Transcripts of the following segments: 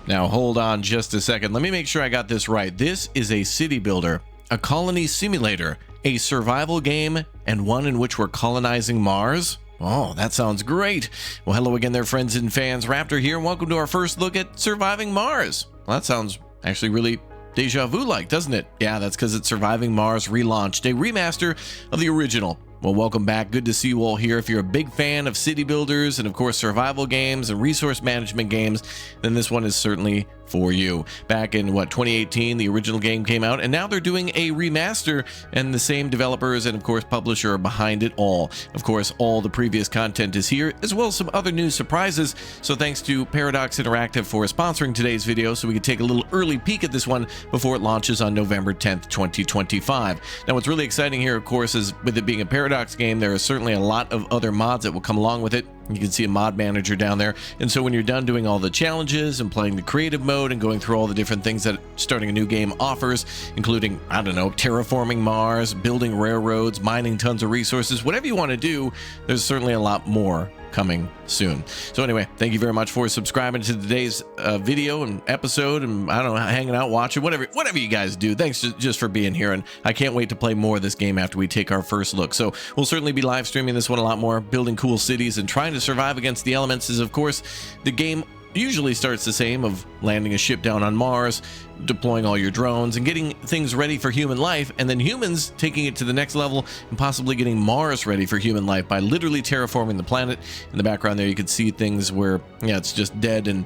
Now hold on just a second. Let me make sure I got this right. This is a city builder, a colony simulator, a survival game, and one in which we're colonizing Mars. Oh, that sounds great. Well, hello again there, friends and fans. Raptor here, and welcome to our first look at surviving Mars. Well, that sounds actually really deja vu-like, doesn't it? Yeah, that's because it's Surviving Mars Relaunched, a remaster of the original. Well, welcome back. Good to see you all here. If you're a big fan of city builders and, of course, survival games and resource management games, then this one is certainly for you. Back in, 2018, the original game came out, and now they're doing a remaster, and the same developers and, of course, publisher are behind it all. Of course, all the previous content is here, as well as some other new surprises. So thanks to Paradox Interactive for sponsoring today's video, so we could take a little early peek at this one before it launches on November 10th, 2025. Now, what's really exciting here, of course, is with it being a Paradox game, there are certainly a lot of other mods that will come along with it. You can see a mod manager down there. And so when you're done doing all the challenges and playing the creative mode and going through all the different things that starting a new game offers, including, I don't know, terraforming Mars, building railroads, mining tons of resources, whatever you want to do, there's certainly a lot more coming soon. So anyway, thank you very much for subscribing to today's video and episode, and I don't know, hanging out, watching, whatever you guys do. Thanks just for being here, and I can't wait to play more of this game after we take our first look. So we'll certainly be live streaming this one a lot more, building cool cities and trying to survive against the elements. Is of course the game usually starts the same, of landing a ship down on Mars, deploying all your drones and getting things ready for human life, and then humans taking it to the next level and possibly getting Mars ready for human life by literally terraforming the planet. In the background there you can see things where, yeah, it's just dead and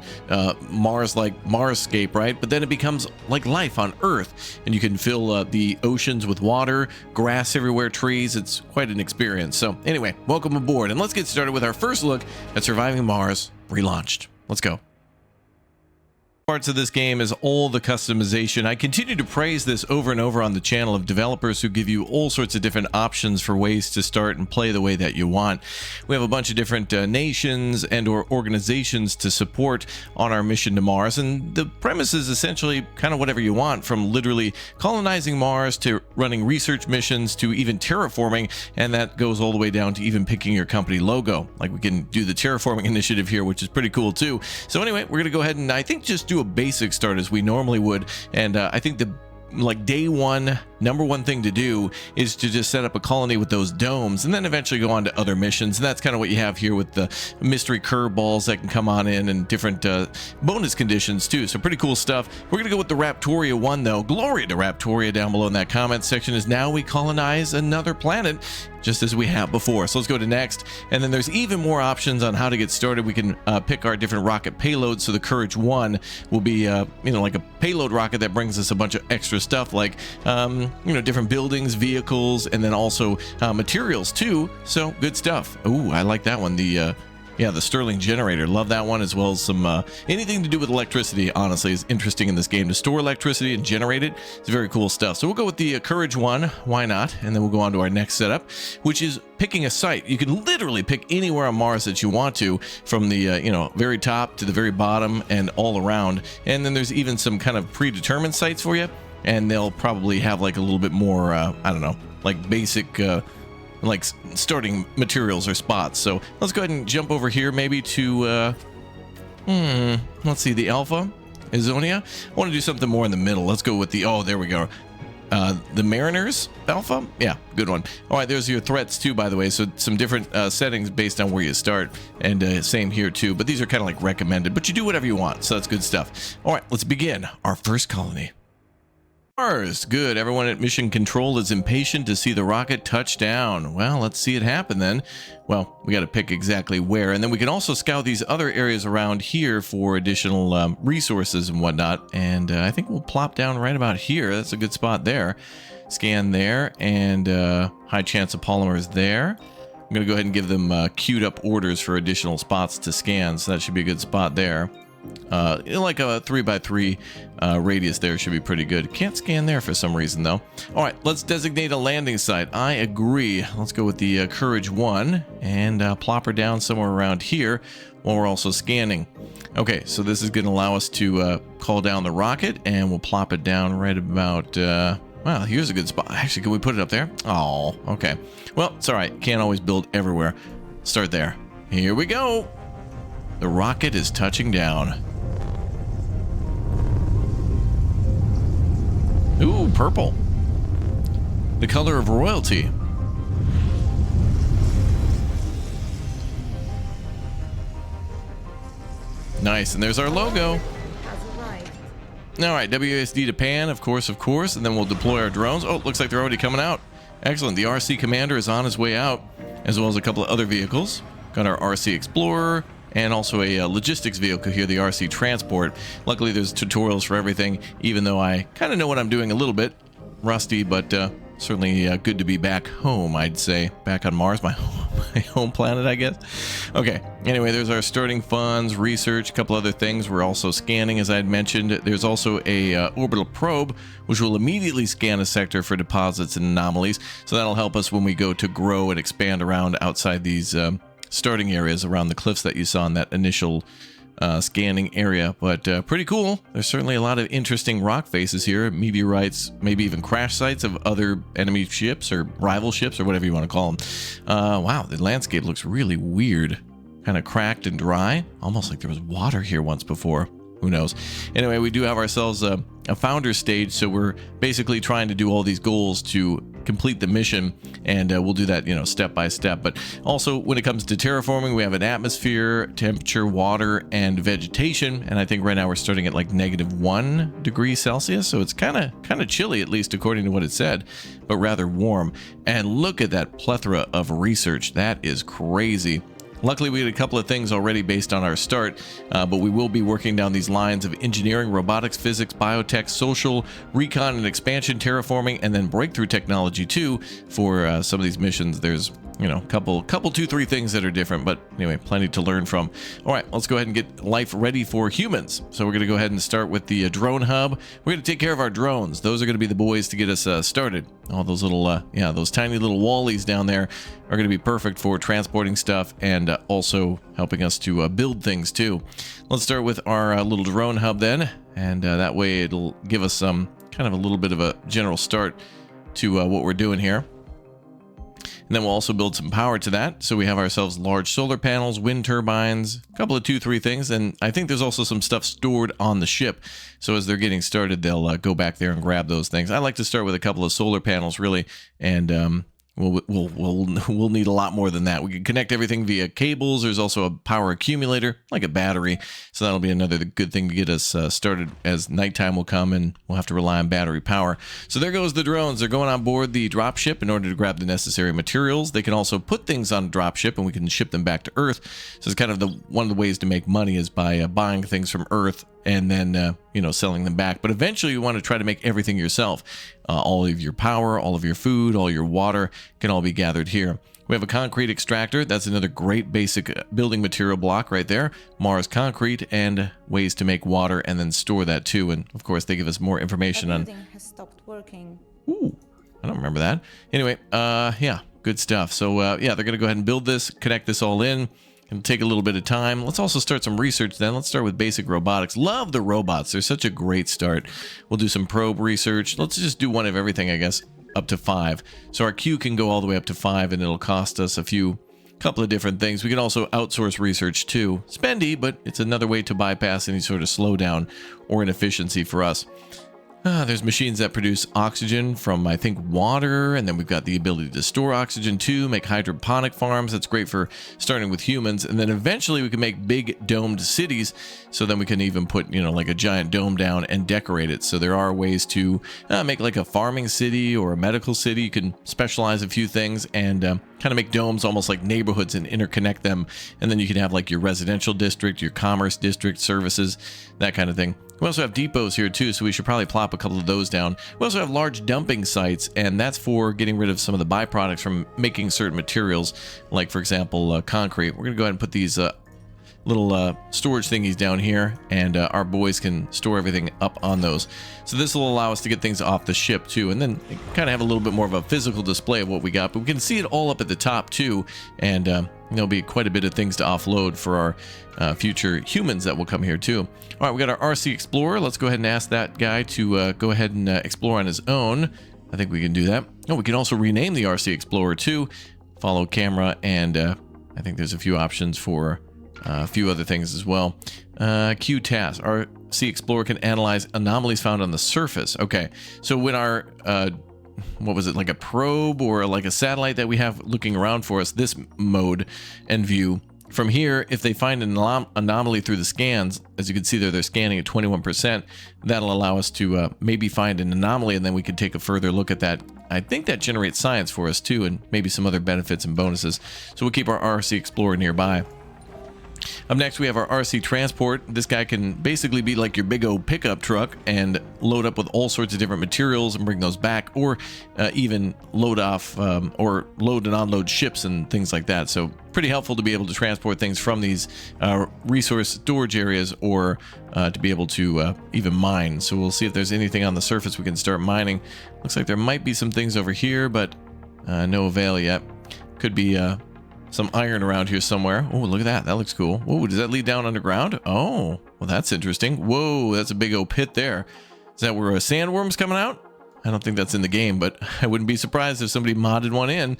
Mars, like Marscape, right? But then it becomes like life on Earth, and you can fill the oceans with water, grass everywhere, trees. It's quite an experience. So anyway, welcome aboard, and let's get started with our first look at Surviving Mars Relaunched. Let's go. Parts of this game is all the customization. I continue to praise this over and over on the channel of developers who give you all sorts of different options for ways to start and play the way that you want. We have a bunch of different nations and or organizations to support on our mission to Mars, and the premise is essentially kind of whatever you want, from literally colonizing Mars to running research missions to even terraforming, and that goes all the way down to even picking your company logo. Like, we can do the terraforming initiative here, which is pretty cool too. So anyway, we're gonna go ahead and I think just do a basic start as we normally would, and I think the day one number one thing to do is to just set up a colony with those domes, and then eventually go on to other missions. And that's kind of what you have here with the mystery curveballs that can come on in, and different bonus conditions too. So pretty cool stuff. We're gonna go with the Raptoria one though. Glory to Raptoria down below in that comment section, as now we colonize another planet just as we have before. So let's go to next, and then there's even more options on how to get started. We can pick our different rocket payloads. So the Courage 1 will be like a payload rocket that brings us a bunch of extra stuff, like different buildings, vehicles, and then also materials too. So good stuff. Ooh, I like that one. The Sterling generator, love that one, as well as some anything to do with electricity, honestly, is interesting in this game. To store electricity and generate it, it's very cool stuff. So we'll go with the Courage 1, why not? And then we'll go on to our next setup, which is picking a site. You can literally pick anywhere on Mars that you want to, from the very top to the very bottom and all around. And then there's even some kind of predetermined sites for you, and they'll probably have like a little bit more I don't know, like basic like starting materials or spots. So let's go ahead and jump over here maybe to let's see, the Alpha Isonia. I want to do something more in the middle. Let's go with the, oh, there we go, the Mariners Alpha. Yeah, good one. All right, there's your threats too, by the way. So some different settings based on where you start, and same here too, but these are kind of like recommended, but you do whatever you want, so that's good stuff. All right, let's begin our first colony. Mars. Good. Everyone at mission control is impatient to see the rocket touch down. Well, let's see it happen then. Well, we got to pick exactly where, and then we can also scout these other areas around here for additional resources and whatnot. And I think we'll plop down right about here. That's a good spot there. Scan there, and high chance of polymers there. I'm going to go ahead and give them queued up orders for additional spots to scan, so that should be a good spot there. Like a 3x3 radius there should be pretty good. Can't scan there for some reason though. All right, let's designate a landing site. I agree. Let's go with the Courage 1 and plop her down somewhere around here while we're also scanning. Okay, so this is going to allow us to call down the rocket, and we'll plop it down right about well, here's a good spot. Actually, can we put it up there? Oh, okay. Well, it's all right. Can't always build everywhere. Start there. Here we go. The rocket is touching down. purple. The color of royalty. Nice, and there's our logo. All right, WASD to pan, of course, and then we'll deploy our drones. Oh, looks like they're already coming out. Excellent. The RC Commander is on his way out, as well as a couple of other vehicles. Got our RC Explorer, and also a logistics vehicle here, the RC Transport. Luckily, there's tutorials for everything, even though I kind of know what I'm doing a little bit. Rusty, but certainly good to be back home, I'd say. Back on Mars, my home planet, I guess. Okay, anyway, there's our starting funds, research, a couple other things. We're also scanning, as I had mentioned. There's also a orbital probe, which will immediately scan a sector for deposits and anomalies. So that'll help us when we go to grow and expand around outside these starting areas around the cliffs that you saw in that initial scanning area. But pretty cool. There's certainly a lot of interesting rock faces here, meteorites, maybe even crash sites of other enemy ships or rival ships or whatever you want to call them. Wow, the landscape looks really weird, kind of cracked and dry, almost like there was water here once before. Who knows? Anyway, we do have ourselves a founder stage, so we're basically trying to do all these goals to complete the mission, and we'll do that, step by step. But also, when it comes to terraforming, we have an atmosphere, temperature, water, and vegetation. And I think right now we're starting at like -1 degree Celsius, so it's kind of chilly, at least according to what it said, but rather warm. And look at that plethora of research. That is crazy. Luckily, we had a couple of things already based on our start, but we will be working down these lines of engineering, robotics, physics, biotech, social, recon and expansion, terraforming, and then breakthrough technology too for some of these missions. There's couple 2-3 things that are different, but anyway, plenty to learn from. All right, let's go ahead and get life ready for humans. So we're going to go ahead and start with the drone hub. We're going to take care of our drones. Those are going to be the boys to get us started. All those little, those tiny little wallies down there are going to be perfect for transporting stuff and also helping us to build things too. Let's start with our little drone hub then, and that way it'll give us some kind of a little bit of a general start to what we're doing here. And then we'll also build some power to that. So we have ourselves large solar panels, wind turbines, a couple of 2-3 things. And I think there's also some stuff stored on the ship. So as they're getting started, they'll go back there and grab those things. I like to start with a couple of solar panels, really. And we'll need a lot more than that. We can connect everything via cables. There's also a power accumulator, like a battery. So that'll be another good thing to get us started as nighttime will come and we'll have to rely on battery power. So there goes the drones. They're going on board the dropship in order to grab the necessary materials. They can also put things on a dropship and we can ship them back to Earth. So it's kind of one of the ways to make money is by buying things from Earth and then, selling them back. But eventually you want to try to make everything yourself. All of your power, all of your food, all your water can all be gathered here. We have a concrete extractor. That's another great basic building material block right there. Mars concrete and ways to make water and then store that too. And of course, they give us more information on. Everything has stopped working. Ooh, I don't remember that. Anyway, yeah, good stuff. So yeah, they're going to go ahead and build this, connect this all in. It'll take a little bit of time. Let's also start some research then. Let's start with basic robotics. Love the robots. They're such a great start. We'll do some probe research. Let's just do one of everything, I guess, up to 5. So our queue can go all the way up to 5, and it'll cost us couple of different things. We can also outsource research too. Spendy, but it's another way to bypass any sort of slowdown or inefficiency for us. There's machines that produce oxygen from, I think, water, and then we've got the ability to store oxygen too, make hydroponic farms. That's great for starting with humans, and then eventually we can make big domed cities, so then we can even put, like a giant dome down and decorate it. So there are ways to make like a farming city or a medical city. You can specialize a few things and kind of make domes almost like neighborhoods and interconnect them, and then you can have like your residential district, your commerce district, services, that kind of thing. We also have depots here too, so we should probably plop a couple of those down. We also have large dumping sites, and that's for getting rid of some of the byproducts from making certain materials, like for example, concrete. We're gonna go ahead and put these little storage thingies down here, and our boys can store everything up on those. So this will allow us to get things off the ship too, and then kind of have a little bit more of a physical display of what we got, but we can see it all up at the top too, and there'll be quite a bit of things to offload for our future humans that will come here too. All right, we got our RC Explorer. Let's go ahead and ask that guy to go ahead and explore on his own. I think we can do that. Oh, we can also rename the RC Explorer too. Follow camera, and I think there's a few options for a few other things as well. Queue tasks. RC Explorer can analyze anomalies found on the surface. Okay, so when our what was it, like a probe or like a satellite that we have looking around for us, this mode and view, from here, if they find an anomaly through the scans, as you can see there, they're scanning at 21%, that'll allow us to maybe find an anomaly, and then we can take a further look at that. I think that generates science for us too, and maybe some other benefits and bonuses. So we'll keep our RC Explorer nearby. Up next, we have our RC Transport. This guy can basically be like your big old pickup truck and load up with all sorts of different materials and bring those back, or even load off or load and unload ships and things like that. So pretty helpful to be able to transport things from these resource storage areas, or to be able to even mine. So we'll see if there's anything on the surface we can start mining. Looks like there might be some things over here, but no avail yet. Could be some iron around here somewhere. Oh, look at that. That looks cool. Oh, does that lead down underground? Oh, well, that's interesting. Whoa, that's a big old pit there. Is that where a sandworm's coming out? I don't think that's in the game, but I wouldn't be surprised if somebody modded one in.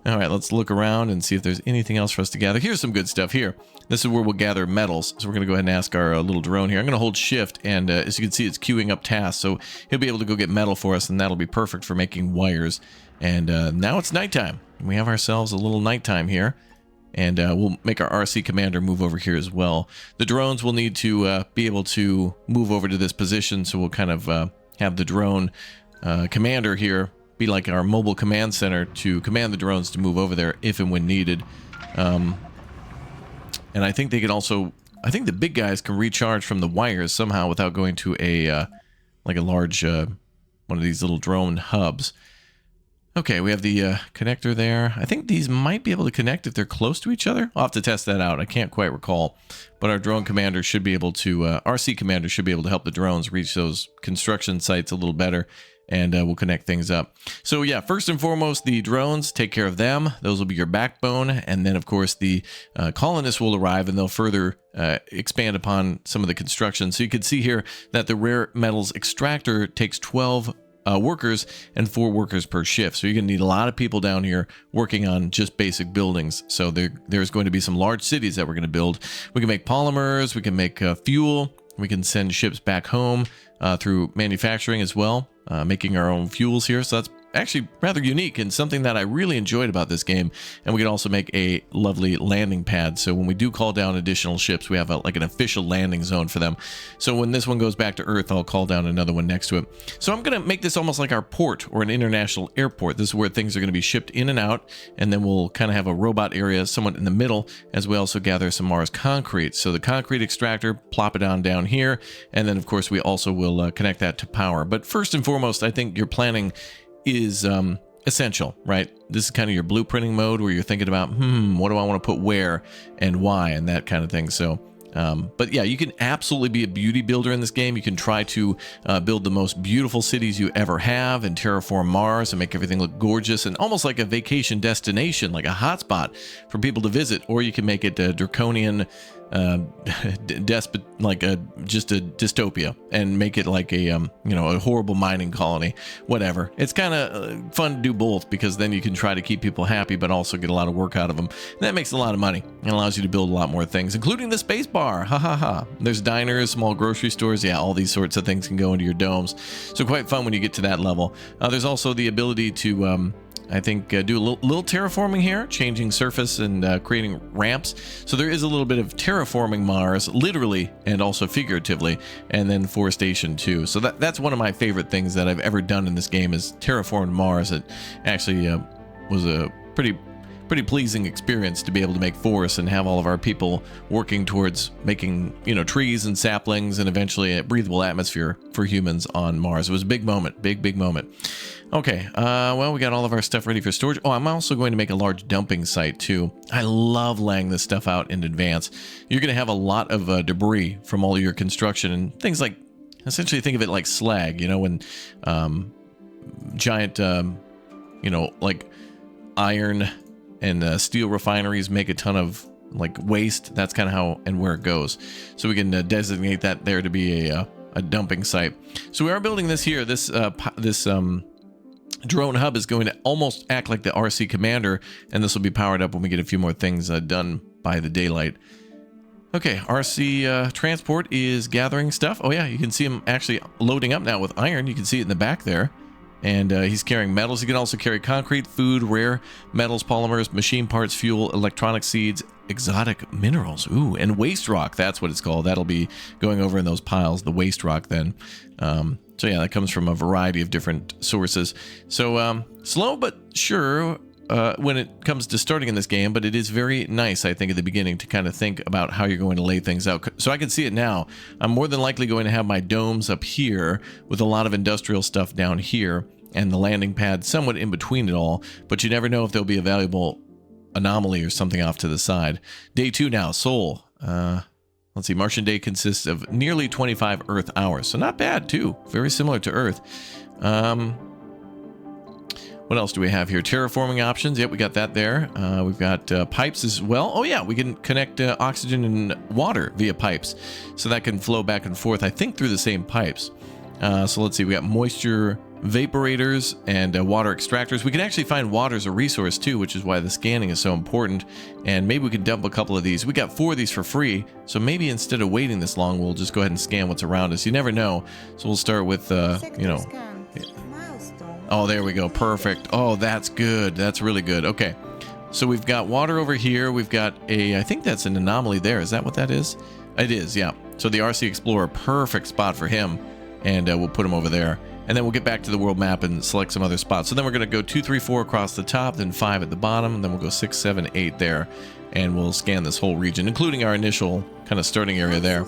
All right, let's look around and see if there's anything else for us to gather. Here's some good stuff here. This is where we'll gather metals. So we're going to go ahead and ask our little drone here. I'm going to hold shift, and as you can see, it's queuing up tasks. So he'll be able to go get metal for us, and that'll be perfect for making wires. And now it's nighttime. We have ourselves a little nighttime here, and we'll make our RC commander move over here as well. The drones will need to be able to move over to this position, so we'll kind of have the drone commander here be like our mobile command center to command the drones to move over there if and when needed. And I think they can also, I think the big guys can recharge from the wires somehow without going to a like a large one of these little drone hubs. Okay, we have the connector there. I think these might be able to connect if they're close to each other. I'll have to test that out. I can't quite recall. But our drone commander should be able to, RC commander should be able to help the drones reach those construction sites a little better. And we'll connect things up. So yeah, first and foremost, the drones, take care of them. Those will be your backbone. And then, of course, the colonists will arrive, and they'll further expand upon some of the construction. So you can see here that the rare metals extractor takes 12 workers and 4 workers per shift. So you're going to need a lot of people down here working on just basic buildings. So there's going to be some large cities that we're going to build. We can make polymers, we can make fuel, we can send ships back home through manufacturing as well, making our own fuels here. So that's actually rather unique and something that I really enjoyed about this game. And we can also make a lovely landing pad. So when we do call down additional ships, we have like an official landing zone for them. So when this one goes back to Earth, I'll call down another one next to it. So I'm going to make this almost like our port or an international airport. This is where things are going to be shipped in and out. And then we'll kind of have a robot area somewhat in the middle, as we also gather some Mars concrete. So the concrete extractor, plop it down here. And then, of course, we also will connect that to power. But first and foremost, I think your planning is essential, right? This is kind of your blueprinting mode where you're thinking about, what do I want to put where and why and that kind of thing. So, but yeah, you can absolutely be a beauty builder in this game. You can try to build the most beautiful cities you ever have and terraform Mars and make everything look gorgeous and almost like a vacation destination, like a hotspot for people to visit. Or you can make it a draconian despot, like just a dystopia, and make it like a a horrible mining colony. Whatever, it's kind of fun to do both, because then you can try to keep people happy but also get a lot of work out of them, and that makes a lot of money and allows you to build a lot more things, including the space bar. There's diners, small grocery stores, yeah, all these sorts of things can go into your domes, so quite fun when you get to that level. There's also the ability to I think do a little terraforming here, changing surface and creating ramps. So there is a little bit of terraforming Mars, literally and also figuratively, and then forestation too. So that's one of my favorite things that I've ever done in this game, is terraformed Mars. It actually was a pretty pleasing experience to be able to make forests and have all of our people working towards making, trees and saplings and eventually a breathable atmosphere for humans on Mars. It was a big moment, big moment. Okay, well, we got all of our stuff ready for storage. Oh, I'm also going to make a large dumping site too. I love laying this stuff out in advance. You're going to have a lot of debris from all your construction and things like, essentially think of it like slag, when giant, like iron and steel refineries make a ton of like waste. That's kind of how and where it goes. So we can designate that there to be a dumping site. So we are building this here. This drone hub is going to almost act like the RC commander, and this will be powered up when we get a few more things done by the daylight. Okay, RC transport is gathering stuff. Oh yeah, you can see him actually loading up now with iron. You can see it in the back there. And he's carrying metals. He can also carry concrete, food, rare metals, polymers, machine parts, fuel, electronic seeds, exotic minerals. Ooh, and waste rock. That's what it's called. That'll be going over in those piles, the waste rock then. So yeah, that comes from a variety of different sources. So slow but sure when it comes to starting in this game, but it is very nice, I think, at the beginning to kind of think about how you're going to lay things out. So I can see it now. I'm more than likely going to have my domes up here with a lot of industrial stuff down here and the landing pad somewhat in between it all, but you never know if there'll be a valuable anomaly or something off to the side. Day 2 now, Sol. Let's see, Martian day consists of nearly 25 Earth hours, so not bad too. Very similar to Earth. What else do we have here? Terraforming options. Yep, we got that there. We've got pipes as well. Oh yeah, we can connect oxygen and water via pipes. So that can flow back and forth, I think, through the same pipes. So let's see, we got moisture vaporators and water extractors. We can actually find water as a resource too, which is why the scanning is so important. And maybe we can dump a couple of these. We got 4 of these for free. So maybe instead of waiting this long, we'll just go ahead and scan what's around us. You never know. So we'll start with, you know... Oh, there we go. Perfect. Oh, that's good. That's really good. Okay. So we've got water over here. We've got a, I think that's an anomaly there. Is that what that is? It is, yeah. So the RC Explorer, perfect spot for him. And we'll put him over there. And then we'll get back to the world map and select some other spots. So then we're going to go 2, 3, 4 across the top, then 5 at the bottom. And then we'll go 6, 7, 8 there. And we'll scan this whole region, including our initial kind of starting area there.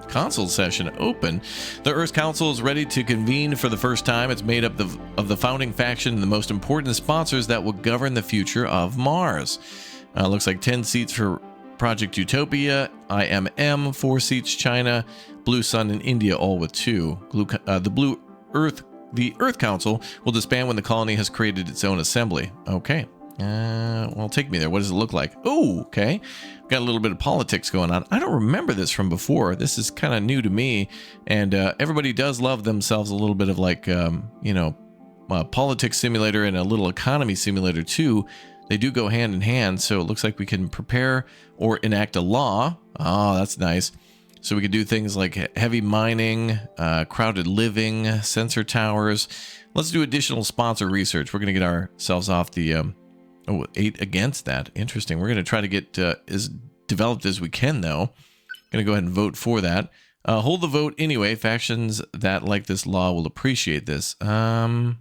Council session open. The Earth Council is ready to convene for the first time. It's made up of the founding faction and the most important sponsors that will govern the future of Mars. Looks like 10 seats for Project Utopia, IMM, 4 seats China, Blue Sun and India, all with 2. The Earth Council will disband when the colony has created its own assembly. Okay. Well, take me there. What does it look like? Oh, okay. Got a little bit of politics going on. I don't remember this from before. This is kind of new to me. And everybody does love themselves a little bit of like, you know, a politics simulator and a little economy simulator too. They do go hand in hand. So it looks like we can prepare or enact a law. Oh, that's nice. So we can do things like heavy mining, crowded living, sensor towers. Let's do additional sponsor research. We're going to get ourselves off the... Oh, 8 against that. Interesting. We're going to try to get as developed as we can, though. Going to go ahead and vote for that. Hold the vote anyway. Factions that like this law will appreciate this. Well,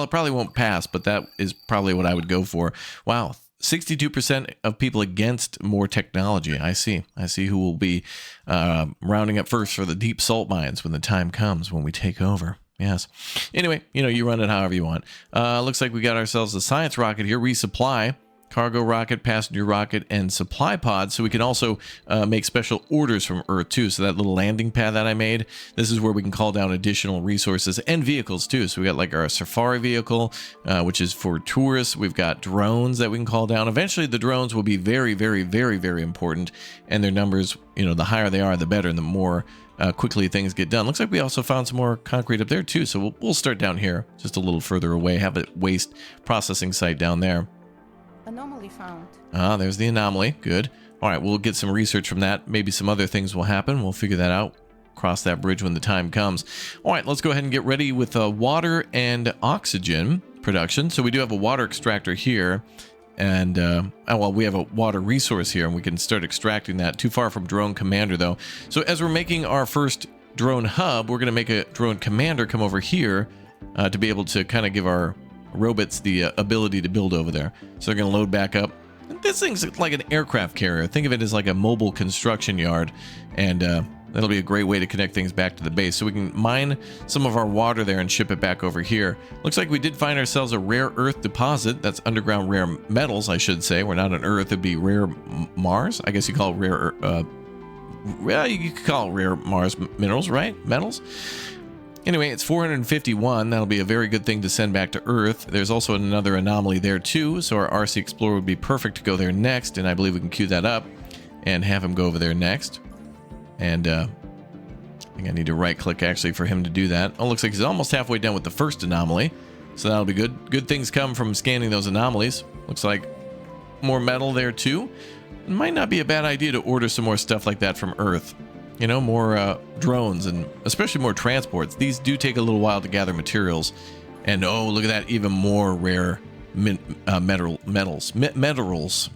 it probably won't pass, but that is probably what I would go for. Wow. 62% of people against more technology. I see. I see who will be rounding up first for the deep salt mines when the time comes, when we take over. Yes. Anyway, you know, you run it however you want. Looks like we got ourselves a science rocket here. Resupply, cargo rocket, passenger rocket, and supply pod. So we can also make special orders from Earth too. So that little landing pad that I made, this is where we can call down additional resources and vehicles too. So we got like our safari vehicle, which is for tourists. We've got drones that we can call down. Eventually the drones will be very, very, very, very important. And their numbers, you know, the higher they are, the better, and the more quickly things get done. Looks like we also found some more concrete up there too. So we'll start down here, just a little further away, have a waste processing site down there. Anomaly found. Ah, there's the anomaly. Good. All right, we'll get some research from that. Maybe some other things will happen. We'll figure that out. Cross that bridge when the time comes. All right, let's go ahead and get ready with water and oxygen production. So we do have a water extractor here. And, well, we have a water resource here, and we can start extracting that. Too far from drone commander, though. So as we're making our first drone hub, we're going to make a drone commander come over here to be able to kind of give our robots the ability to build over there. So they're going to load back up. This thing's like an aircraft carrier. Think of it as like a mobile construction yard, and that'll be a great way to connect things back to the base. So we can mine some of our water there and ship it back over here. Looks like we did find ourselves a rare earth deposit. That's underground rare metals, I should say. We're not on Earth. It'd be rare Mars. I guess you call it rare, well, you could call it rare Mars minerals, right? Metals. Anyway, it's 451. That'll be a very good thing to send back to Earth. There's also another anomaly there too. So our RC Explorer would be perfect to go there next. And I believe we can queue that up and have him go over there next. And I think I need to right click actually for him to do that. Oh, looks like he's almost halfway done with the first anomaly. So that'll be good. Good things come from scanning those anomalies. Looks like more metal there too. it might not be a bad idea to order some more stuff like that from Earth. You know, more drones and especially more transports. These do take a little while to gather materials. And oh, look at that, even more rare minerals.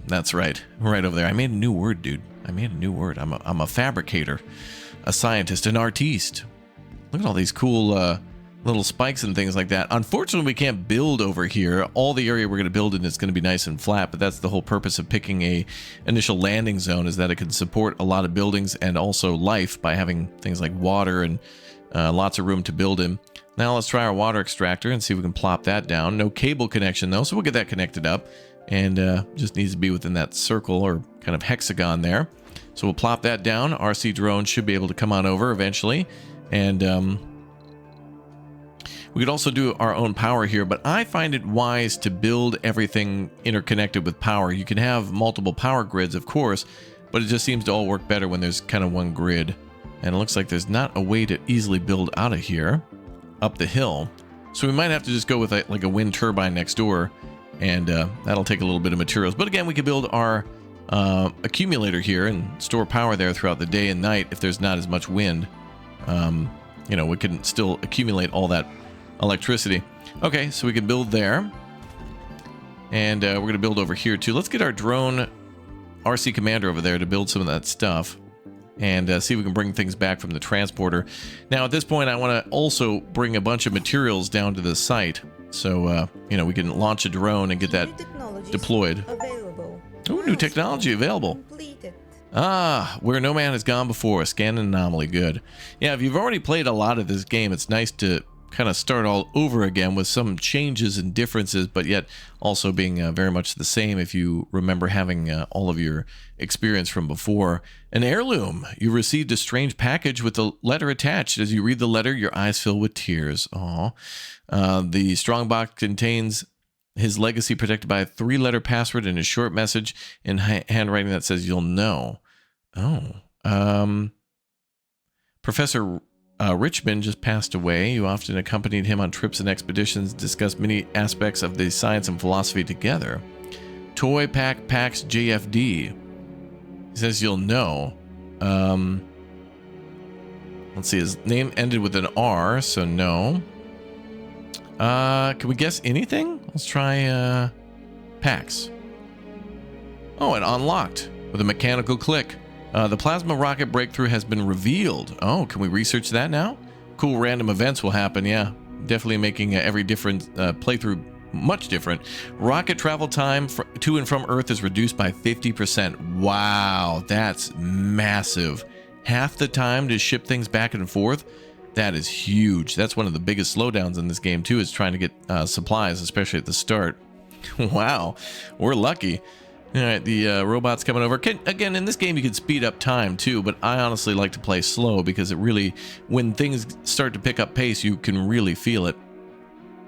That's right, right over there. I made a new word, dude. I made a new word. I'm a fabricator, a scientist, an artiste. Look at all these cool little spikes and things like that. Unfortunately, we can't build over here. All the area we're going to build in is going to be nice and flat, but that's the whole purpose of picking a initial landing zone, is that it can support a lot of buildings and also life by having things like water and lots of room to build in. Now let's try our water extractor and see if we can plop that down. No cable connection though, so we'll get that connected up, and just needs to be within that circle or kind of hexagon there. So we'll plop that down. RC drone should be able to come on over eventually, and we could also do our own power here, but I find it wise to build everything interconnected with power. You can have multiple power grids, of course, but it just seems to all work better when there's kind of one grid. And it looks like there's not a way to easily build out of here up the hill. So we might have to just go with like a wind turbine next door, and that'll take a little bit of materials. But again, we could build our accumulator here and store power there throughout the day and night if there's not as much wind. You know, we can still accumulate all that electricity. Okay, so we can build there, and we're going to build over here too. Let's get our drone RC commander over there to build some of that stuff, and see if we can bring things back from the transporter. Now at this point I want to also bring a bunch of materials down to the site, so you know, we can launch a drone and get that deployed. Oh, new technology available. Completed. Ah, where no man has gone before. Scan an anomaly. Good. Yeah, if you've already played a lot of this game, it's nice to kind of start all over again with some changes and differences, but yet also being very much the same if you remember having all of your experience from before. An heirloom. You received a strange package with a letter attached. As you read the letter, your eyes fill with tears. Aw. The strongbox contains his legacy protected by a 3-letter password and a short message in handwriting that says you'll know. Oh. Professor Richmond just passed away. You often accompanied him on trips and expeditions, discussed many aspects of the science and philosophy together. Toy Pack Pax JFD. He says you'll know. Let's see, his name ended with an R, so no. Can we guess anything? Let's try Pax. Oh, it unlocked with a mechanical click. The plasma rocket breakthrough has been revealed. Oh, can we research that now? Cool random events will happen, yeah. Definitely making every different playthrough much different. Rocket travel time to and from Earth is reduced by 50%. Wow, that's massive. Half the time to ship things back and forth. That is huge. That's one of the biggest slowdowns in this game too, is trying to get supplies, especially at the start. Wow, we're lucky. All right, the robot's coming over. Again, in this game, you can speed up time too, but I honestly like to play slow because it really, when things start to pick up pace, you can really feel it.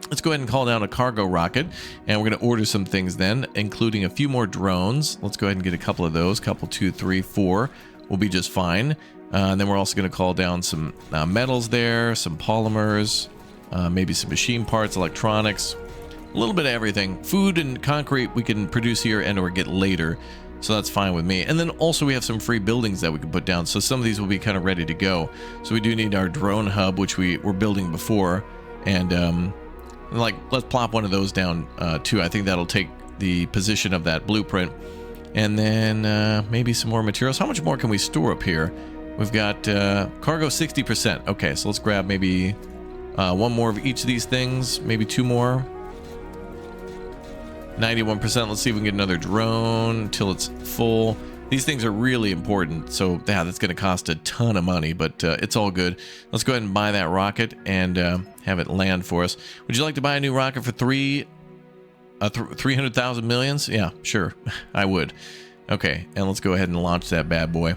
Let's go ahead and call down a cargo rocket, and we're going to order some things then, including a few more drones. Let's go ahead and get a couple of those. Couple, 2, 3, 4 will be just fine. And then we're also going to call down some metals there, some polymers, maybe some machine parts, electronics. A little bit of everything. Food and concrete we can produce here and or get later, so that's fine with me. And then also we have some free buildings that we can put down, so some of these will be kind of ready to go. So we do need our drone hub, which we were building before, and like, let's plop one of those down too. I think that'll take the position of that blueprint. And then maybe some more materials. How much more can we store up here? We've got cargo 60%. Okay, so let's grab maybe one more of each of these things, maybe 2 more. 91%. Let's see if we can get another drone until it's full. These things are really important, so yeah, that's going to cost a ton of money, but it's all good. Let's go ahead and buy that rocket and have it land for us. Would you like to buy a new rocket for 300,000 millions? Yeah, sure, I would. Okay, and let's go ahead and launch that bad boy.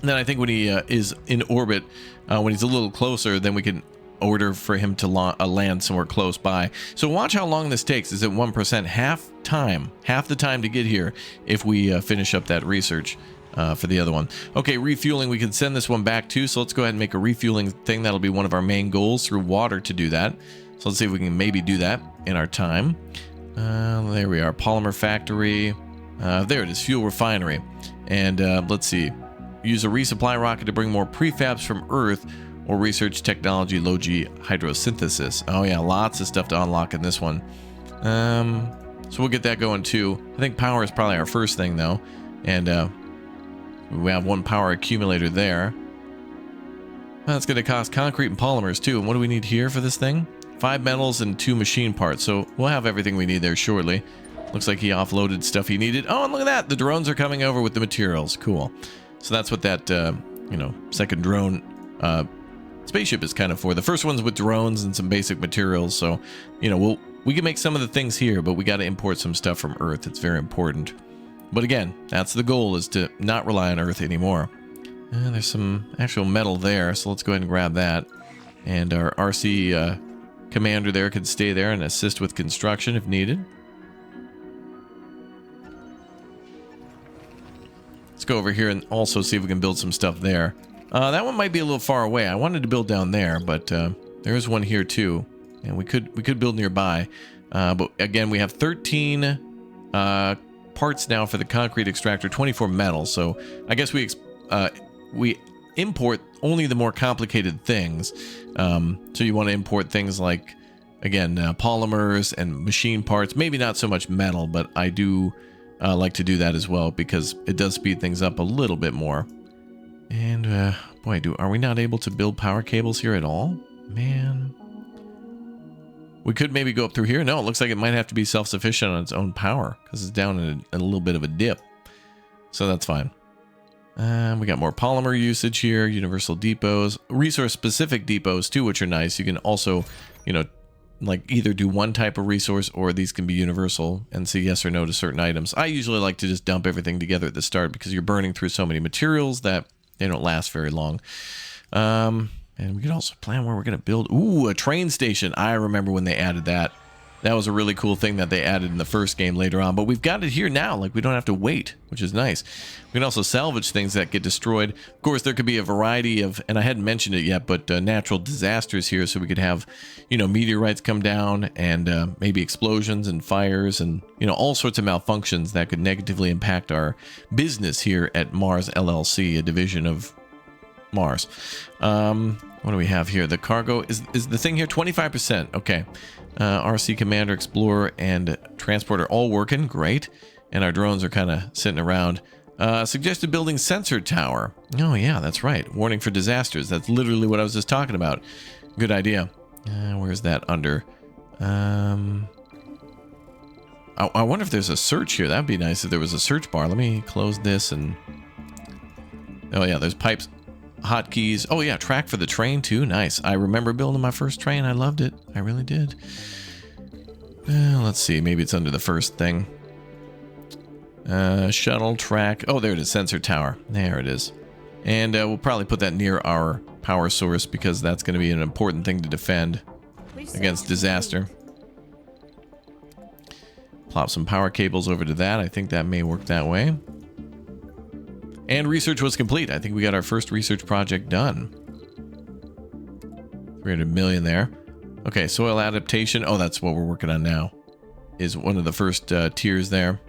And then I think when he is in orbit, when he's a little closer, then we can order for him to land somewhere close by. So watch how long this takes. Is it 1%? Half the time to get here if we finish up that research for the other one. Okay, refueling, we can send this one back too, so let's go ahead and make a refueling thing. That'll be one of our main goals, through water to do that. So let's see if we can maybe do that in our time. There we are, polymer factory. There it is, fuel refinery. And let's see. Use a resupply rocket to bring more prefabs from Earth, or research technology low-G hydrosynthesis. Oh yeah, lots of stuff to unlock in this one. So we'll get that going too. I think power is probably our first thing though. And we have one power accumulator there. That's going to cost concrete and polymers too. And what do we need here for this thing? 5 metals and 2 machine parts. So we'll have everything we need there shortly. Looks like he offloaded stuff he needed. Oh, and look at that. The drones are coming over with the materials. Cool. So that's what that, second drone spaceship is kind of for. The first one's with drones and some basic materials. So, we can make some of the things here, but we got to import some stuff from Earth. It's very important. But again, that's the goal, is to not rely on Earth anymore. There's some actual metal there, so let's go ahead and grab that. And our RC commander there could stay there and assist with construction if needed. Let's go over here and also see if we can build some stuff there. That one might be a little far away. I wanted to build down there, but there is one here too, and we could build nearby. But again, we have 13 parts now for the concrete extractor, 24 metal. So I guess we import only the more complicated things. So you want to import things like, again, polymers and machine parts. Maybe not so much metal, but I do like to do that as well because it does speed things up a little bit more. And boy, are we not able to build power cables here at all? Man. We could maybe go up through here. No, it looks like it might have to be self-sufficient on its own power because it's down in a little bit of a dip. So that's fine. We got more polymer usage here, universal depots, resource-specific depots too, which are nice. You can also, like either do one type of resource or these can be universal and say yes or no to certain items. I usually like to just dump everything together at the start because you're burning through so many materials that they don't last very long. And we can also plan where we're going to build. Ooh, a train station. I remember when they added that. That was a really cool thing that they added in the first game later on. But we've got it here now. Like, we don't have to wait, which is nice. We can also salvage things that get destroyed. Of course, there could be a variety of, and I hadn't mentioned it yet, but natural disasters here. So we could have, meteorites come down and maybe explosions and fires and, all sorts of malfunctions that could negatively impact our business here at Mars LLC, a division of Mars. What do we have here? The cargo is the thing here 25%. Okay. RC Commander, Explorer, and Transporter all working. Great. And our drones are kind of sitting around. Suggested building sensor tower. Oh yeah, that's right. Warning for disasters. That's literally what I was just talking about. Good idea. Where's that under? I wonder if there's a search here. That'd be nice if there was a search bar. Let me close this and... Oh yeah, there's pipes. Hotkeys. Oh yeah, track for the train too. Nice. I remember building my first train. I loved it. I really did. Let's see. Maybe it's under the first thing. Shuttle track. Oh, there it is. Sensor tower. There it is. And we'll probably put that near our power source because that's going to be an important thing to defend against disaster. Plop some power cables over to that. I think that may work that way. And research was complete. I think we got our first research project done. 300 million there. Okay, soil adaptation. Oh, that's what we're working on now. Is one of the first tiers there.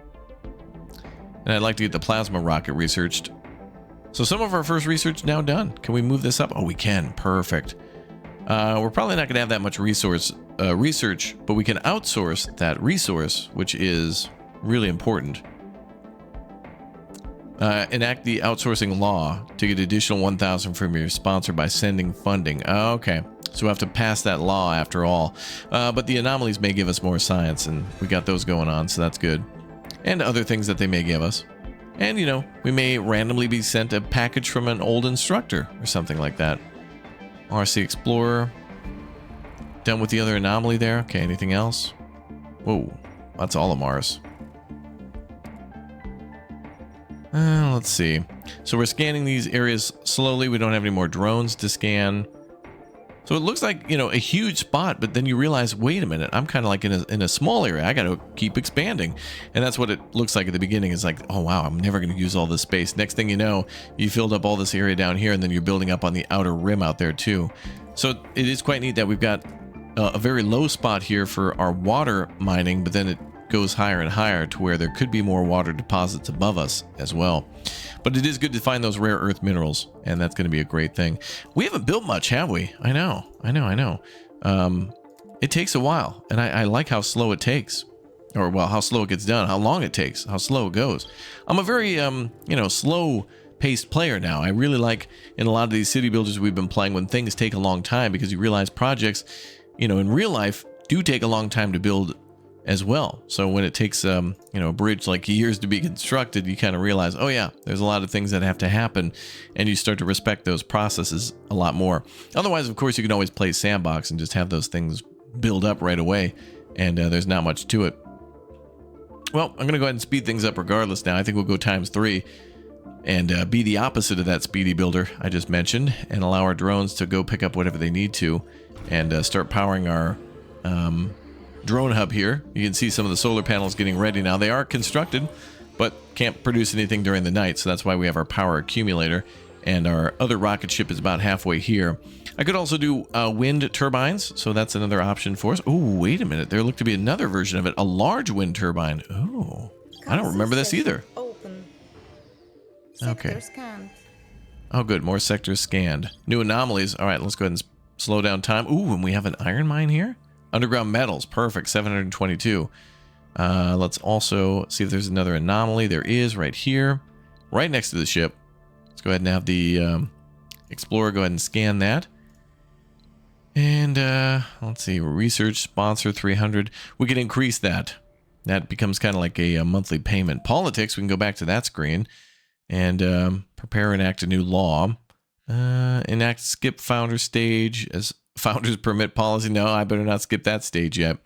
And I'd like to get the plasma rocket researched. So some of our first research now done. Can we move this up? Oh, we can. Perfect. We're probably not going to have that much research, but we can outsource that resource, which is really important. Enact the outsourcing law to get additional 1,000 from your sponsor by sending funding. Okay, so we have to pass that law after all. But the anomalies may give us more science, and we got those going on, so that's good. And other things that they may give us. And, we may randomly be sent a package from an old instructor or something like that. RC Explorer. Done with the other anomaly there. Okay, anything else? Whoa, that's all of Mars. Let's see. So we're scanning these areas slowly. We don't have any more drones to scan. So it looks like, a huge spot, but then you realize, wait a minute, I'm kind of like in a small area. I got to keep expanding. And that's what it looks like at the beginning. It's like, oh, wow, I'm never going to use all this space. Next thing you know, you filled up all this area down here, and then you're building up on the outer rim out there too. So it is quite neat that we've got a very low spot here for our water mining, but then it goes higher and higher to where there could be more water deposits above us as well. But it is good to find those rare earth minerals, and that's going to be a great thing. We haven't built much, have we? I know. It takes a while, and I like how slow it takes. Or, well, how slow it gets done, how long it takes, how slow it goes. I'm a very, slow-paced player now. I really like, in a lot of these city builders we've been playing, when things take a long time, because you realize projects, in real life, do take a long time to build as well. So when it takes, a bridge like years to be constructed, you kind of realize, oh yeah, there's a lot of things that have to happen, and you start to respect those processes a lot more. Otherwise, of course, you can always play sandbox and just have those things build up right away, and there's not much to it. Well, I'm going to go ahead and speed things up regardless now. I think we'll go times 3 and be the opposite of that speedy builder I just mentioned, and allow our drones to go pick up whatever they need to, and start powering our drone hub here. You can see some of the solar panels getting ready now. They are constructed, but can't produce anything during the night, so that's why we have our power accumulator, and our other rocket ship is about halfway here. I could also do wind turbines, so that's another option for us. Oh, wait a minute. There looked to be another version of it, a large wind turbine. Oh, I don't remember this either. Open. Okay. Sector scanned. Oh, good. More sectors scanned. New anomalies. All right, let's go ahead and slow down time. Ooh, and we have an iron mine here? Underground metals. Perfect. 722. Let's also see if there's another anomaly. There is right here, right next to the ship. Let's go ahead and have the Explorer go ahead and scan that. And let's see, research sponsor 300. We can increase that. That becomes kind of like a monthly payment. Politics, we can go back to that screen and prepare and enact a new law. Enact skip founder stage as founders permit policy. No, I better not skip that stage yet.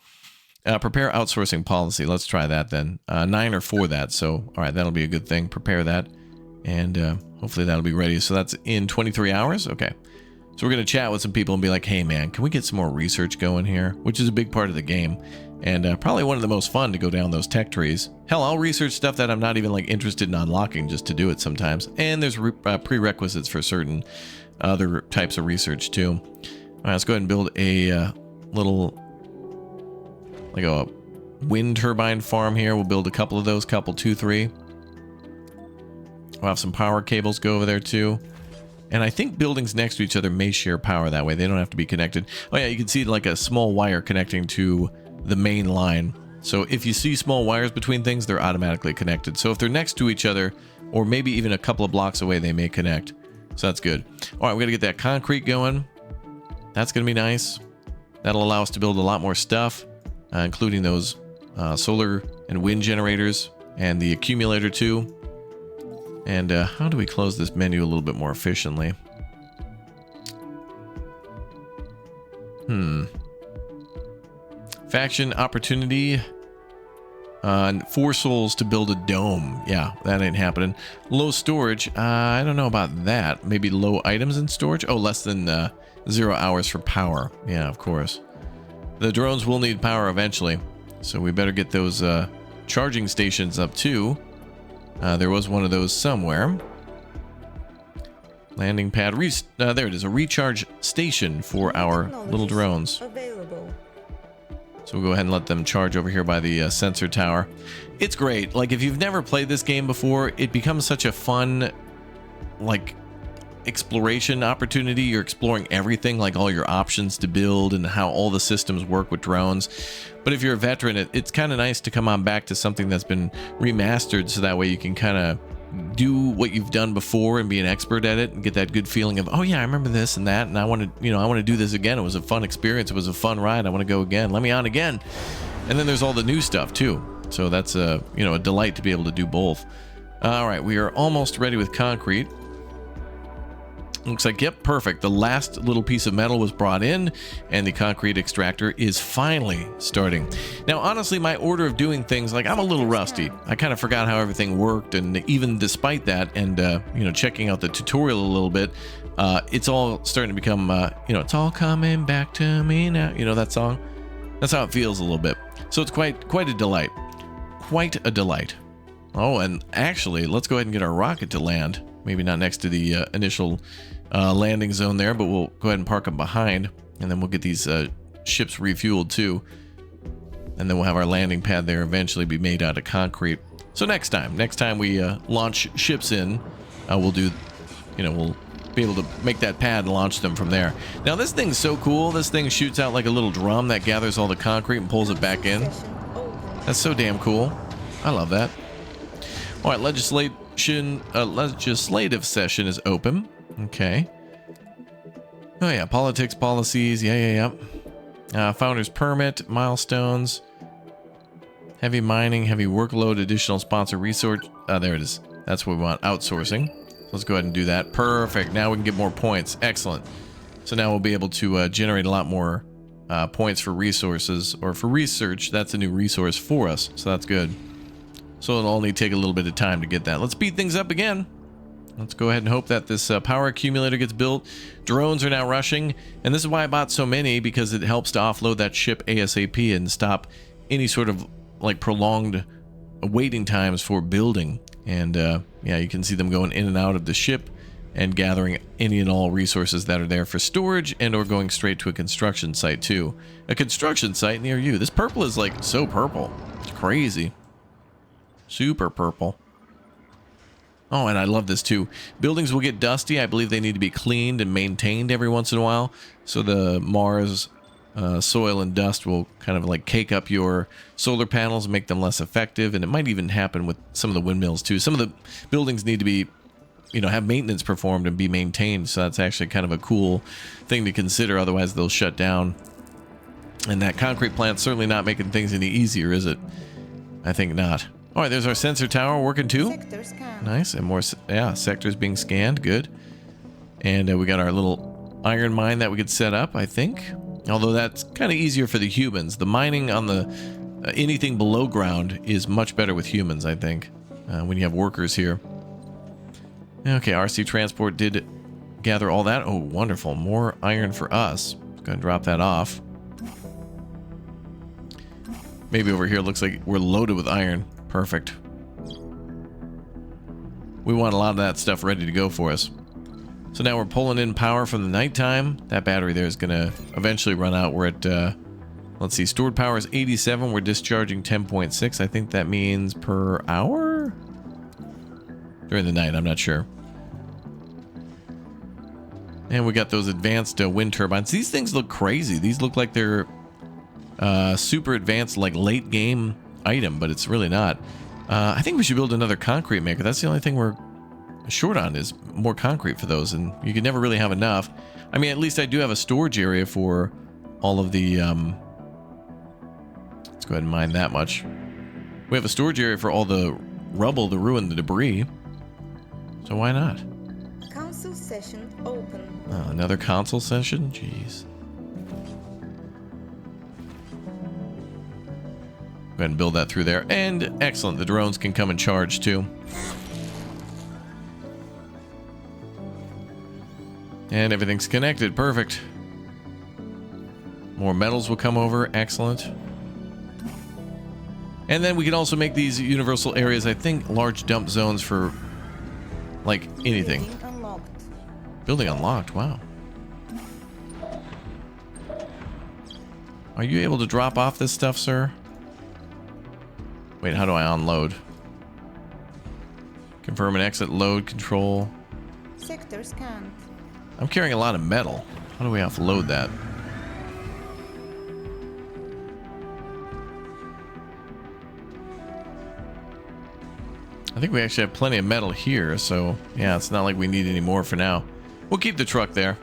Prepare outsourcing policy. Let's try that then. 9 are for that. So, all right, that'll be a good thing. Prepare that. And hopefully that'll be ready. So that's in 23 hours. Okay. So we're going to chat with some people and be like, hey man, can we get some more research going here? Which is a big part of the game. And probably one of the most fun to go down those tech trees. Hell, I'll research stuff that I'm not even like interested in unlocking just to do it sometimes. And there's prerequisites for certain other types of research too. All right, let's go ahead and build a little, like a wind turbine farm here. We'll build a couple of those, couple, 2, 3. We'll have some power cables go over there too. And I think buildings next to each other may share power that way. They don't have to be connected. Oh yeah, you can see like a small wire connecting to the main line. So if you see small wires between things, they're automatically connected. So if they're next to each other, or maybe even a couple of blocks away, they may connect. So that's good. All right, we got to get that concrete going. That's going to be nice. That'll allow us to build a lot more stuff, including those solar and wind generators and the accumulator too. And how do we close this menu a little bit more efficiently? Faction opportunity. 4 souls to build a dome. Yeah, that ain't happening. Low storage. I don't know about that. Maybe low items in storage. Oh, less than 0 hours for power. Yeah, of course. The drones will need power eventually, so we better get those charging stations up too. There was one of those somewhere. Landing pad. There it is. A recharge station for our little drones. Available. So we'll go ahead and let them charge over here by the sensor tower. It's great. Like, if you've never played this game before, it becomes such a fun, like, exploration opportunity. You're exploring everything, like all your options to build and how all the systems work with drones. But if you're a veteran, it's kind of nice to come on back to something that's been remastered, so that way you can kind of do what you've done before and be an expert at it and get that good feeling of, oh yeah, I remember this and that, and I want to do this again. It was a fun experience. It was a fun ride. I want to go again. Let me on again. And then there's all the new stuff too. So that's a delight to be able to do both. All right, we are almost ready with concrete. Looks like, yep, perfect. The last little piece of metal was brought in, and the concrete extractor is finally starting. Now, honestly, my order of doing things, like, I'm a little rusty. I kind of forgot how everything worked, and even despite that, and, checking out the tutorial a little bit, it's all starting to become, it's all coming back to me now. You know that song? That's how it feels a little bit. So it's quite a delight. Quite a delight. Oh, and actually, let's go ahead and get our rocket to land. Maybe not next to the initial landing zone there, but we'll go ahead and park them behind, and then we'll get these ships refueled too. And then we'll have our landing pad there eventually be made out of concrete. So next time we launch ships in, we'll do, we'll be able to make that pad and launch them from there. Now this thing's so cool. This thing shoots out like a little drum that gathers all the concrete and pulls it back in. That's so damn cool. I love that. All right, legislative session is open. Okay. Oh yeah, politics, policies. Yeah. Founder's permit, milestones, heavy mining, heavy workload, additional sponsor resource. There it is. That's what we want. Outsourcing. Let's go ahead and do that. Perfect. Now we can get more points. Excellent. So now we'll be able to generate a lot more points for resources, or for research. That's a new resource for us. So that's good. So it'll only take a little bit of time to get that. Let's speed things up again. Let's go ahead and hope that this power accumulator gets built. Drones are now rushing. And this is why I bought so many, because it helps to offload that ship ASAP and stop any sort of like prolonged waiting times for building. And yeah, you can see them going in and out of the ship and gathering any and all resources that are there for storage, and or going straight to a construction site too. A construction site near you. This purple is like so purple. It's crazy. Super purple. Oh, and I love this too. Buildings will get dusty. I believe they need to be cleaned and maintained every once in a while. So the Mars soil and dust will kind of like cake up your solar panels and make them less effective. And it might even happen with some of the windmills too. Some of the buildings need to be, have maintenance performed and be maintained. So that's actually kind of a cool thing to consider. Otherwise they'll shut down. And that concrete plant's certainly not making things any easier, is it? I think not. All right, there's our sensor tower working too. Nice, and more, yeah, sectors being scanned. Good. And we got our little iron mine that we could set up, I think. Although that's kind of easier for the humans. The mining on the anything below ground is much better with humans, I think, when you have workers here. Okay, RC Transport did gather all that. Oh, wonderful. More iron for us. Gonna drop that off. Maybe over here it looks like we're loaded with iron. Perfect. We want a lot of that stuff ready to go for us. So now we're pulling in power from the nighttime. That battery there is going to eventually run out. We're at, let's see, stored power is 87. We're discharging 10.6. I think that means per hour? During the night, I'm not sure. And we got those advanced wind turbines. These things look crazy. These look like they're super advanced, like late game item, but it's really not. I think we should build another concrete maker. That's the only thing we're short on, is more concrete for those, and you can never really have enough. I mean, at least I do have a storage area for all of the let's go ahead and mine that much. We have a storage area for all the rubble, the ruin, the debris, so why not? Council session open. Another council session? Jeez. Go ahead and build that through there. And excellent, the drones can come and charge too. And everything's connected. Perfect. More metals will come over. Excellent. And then we can also make these universal areas, I think, large dump zones for like anything. Building unlocked. Building unlocked. Wow. Are you able to drop off this stuff, sir? Wait, how do I unload? Confirm and exit load control. Sector scanned. I'm carrying a lot of metal. How do we offload that? I think we actually have plenty of metal here, so yeah, it's not like we need any more for now. We'll keep the truck there.